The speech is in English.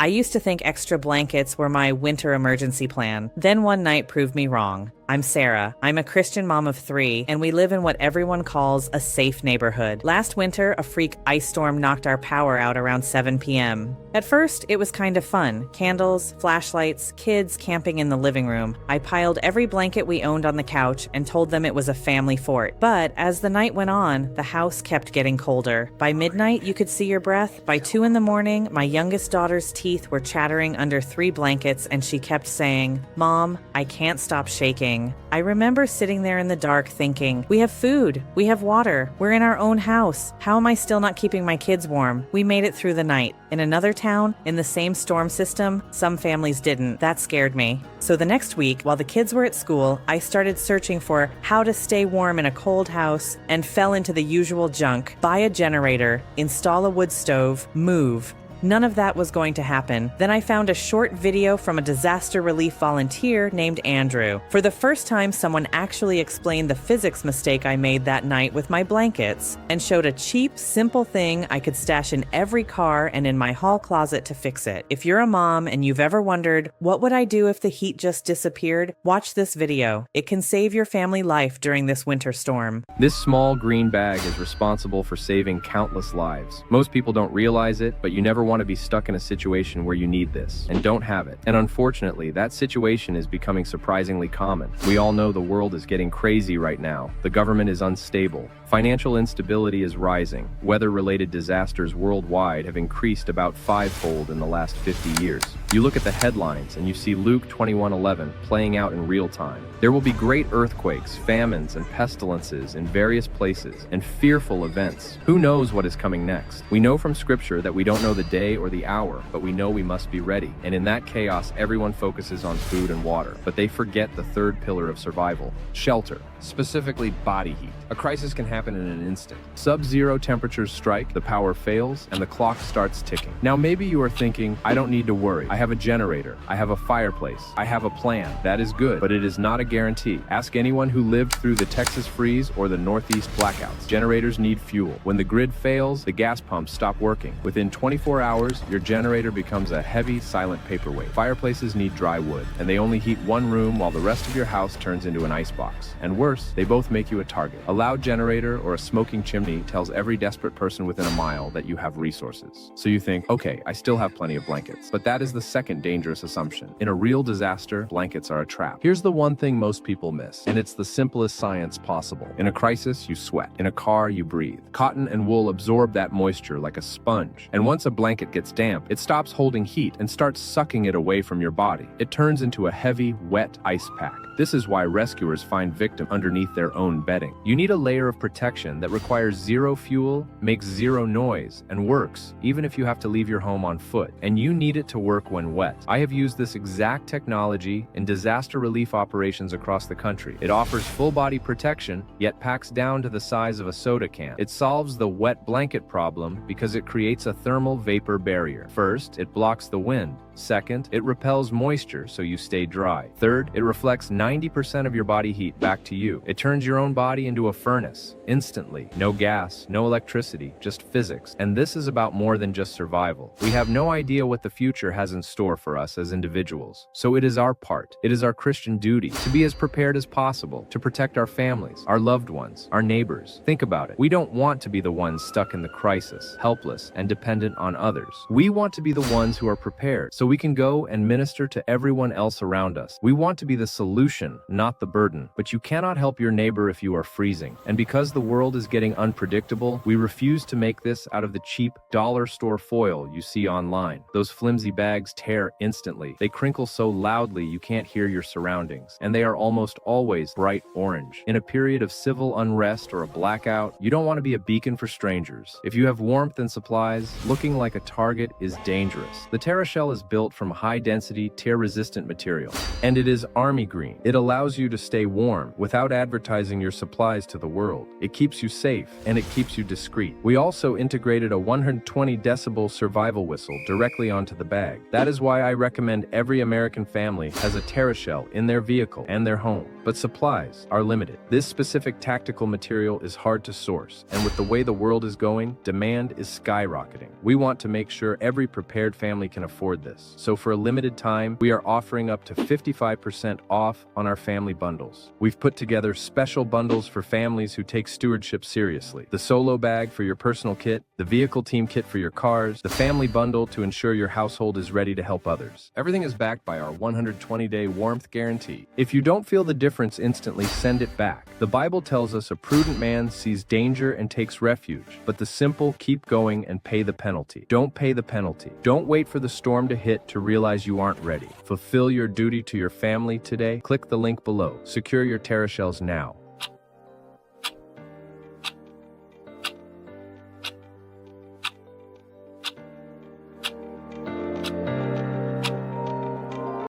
I used to think extra blankets were my winter emergency plan. Then one night proved me wrong. I'm Sarah. I'm a Christian mom of 3, and we live in what everyone calls a safe neighborhood. Last winter, a freak ice storm knocked our power out around 7 p.m. At first, it was kind of fun. Candles, flashlights, kids camping in the living room. I piled every blanket we owned on the couch and told them it was a family fort. But as the night went on, the house kept getting colder. By midnight, you could see your breath. By 2 in the morning, my youngest daughter's teeth were chattering under 3 blankets, and she kept saying, "Mom, I can't stop shaking." I remember sitting there in the dark thinking, we have food, we have water, we're in our own house. How am I still not keeping my kids warm? We made it through the night. In another town, in the same storm system, some families didn't. That scared me. So the next week, while the kids were at school, I started searching for how to stay warm in a cold house and fell into the usual junk. Buy a generator, install a wood stove, move. None of that was going to happen. Then I found a short video from a disaster relief volunteer named Andrew. For the first time, someone actually explained the physics mistake I made that night with my blankets and showed a cheap, simple thing I could stash in every car and in my hall closet to fix it. If you're a mom and you've ever wondered, what would I do if the heat just disappeared? Watch this video. It can save your family life during this winter storm. This small green bag is responsible for saving countless lives. Most people don't realize it, but you never want to be stuck in a situation where you need this and don't have it. And unfortunately, that situation is becoming surprisingly common. We all know the world is getting crazy right now. The government is unstable. Financial instability is rising. Weather-related disasters worldwide have increased about 5-fold in the last 50 years. You look at the headlines and you see Luke 21:11 playing out in real time. There will be great earthquakes, famines, and pestilences in various places, and fearful events. Who knows what is coming next? We know from Scripture that we don't know the day or the hour, but we know we must be ready. And in that chaos, everyone focuses on food and water, but they forget the third pillar of survival: shelter, specifically body heat. A crisis can happen in an instant. Sub-zero temperatures strike, the power fails, and the clock starts ticking. Now maybe you are thinking, I don't need to worry. I have a generator. I have a fireplace. I have a plan. That is good, but it is not a guarantee. Ask anyone who lived through the Texas freeze or the Northeast blackouts. Generators need fuel. When the grid fails, the gas pumps stop working. Within 24 hours, your generator becomes a heavy, silent paperweight. Fireplaces need dry wood, and they only heat one room while the rest of your house turns into an icebox. And worse, they both make you a target. A loud generator or a smoking chimney tells every desperate person within a mile that you have resources. So you think, okay, I still have plenty of blankets. But that is the second dangerous assumption. In a real disaster, blankets are a trap. Here's the one thing most people miss, and it's the simplest science possible. In a crisis, you sweat. In a car, you breathe. Cotton and wool absorb that moisture like a sponge. And once a blanket gets damp, it stops holding heat and starts sucking it away from your body. It turns into a heavy, wet ice pack. This is why rescuers find victims underneath their own bedding. You need a layer of protection that requires zero fuel, makes zero noise, and works even if you have to leave your home on foot. And you need it to work when wet. I have used this exact technology in disaster relief operations across the country. It offers full-body protection, yet packs down to the size of a soda can. It solves the wet blanket problem because it creates a thermal vapor barrier. First, it blocks the wind. Second, it repels moisture so you stay dry. Third, it reflects 90% of your body heat back to you. It turns your own body into a furnace, instantly. No gas, no electricity, just physics. And this is about more than just survival. We have no idea what the future has in store for us as individuals. So it is our part, it is our Christian duty to be as prepared as possible, to protect our families, our loved ones, our neighbors. Think about it. We don't want to be the ones stuck in the crisis, helpless and dependent on others. We want to be the ones who are prepared, so we can go and minister to everyone else around us. We want to be the solution, not the burden. But you cannot help your neighbor if you are freezing. And because the world is getting unpredictable, we refuse to make this out of the cheap dollar store foil you see online. Those flimsy bags tear instantly. They crinkle so loudly you can't hear your surroundings. And they are almost always bright orange. In a period of civil unrest or a blackout, you don't want to be a beacon for strangers. If you have warmth and supplies, looking like a target is dangerous. The TerraShell is built built from high-density, tear-resistant material. And it is Army Green. It allows you to stay warm without advertising your supplies to the world. It keeps you safe, and it keeps you discreet. We also integrated a 120 decibel survival whistle directly onto the bag. That is why I recommend every American family has a TerraShell in their vehicle and their home. But supplies are limited. This specific tactical material is hard to source, and with the way the world is going, demand is skyrocketing. We want to make sure every prepared family can afford this. So for a limited time, we are offering up to 55% off on our family bundles. We've put together special bundles for families who take stewardship seriously. The solo bag for your personal kit, the vehicle team kit for your cars, the family bundle to ensure your household is ready to help others. Everything is backed by our 120-day warmth guarantee. If you don't feel the difference instantly, send it back. The Bible tells us a prudent man sees danger and takes refuge, but the simple keep going and pay the penalty. Don't pay the penalty. Don't wait for the storm to hit to realize you aren't ready. Fulfill your duty to your family today. Click the link below. Secure your TerraShells now.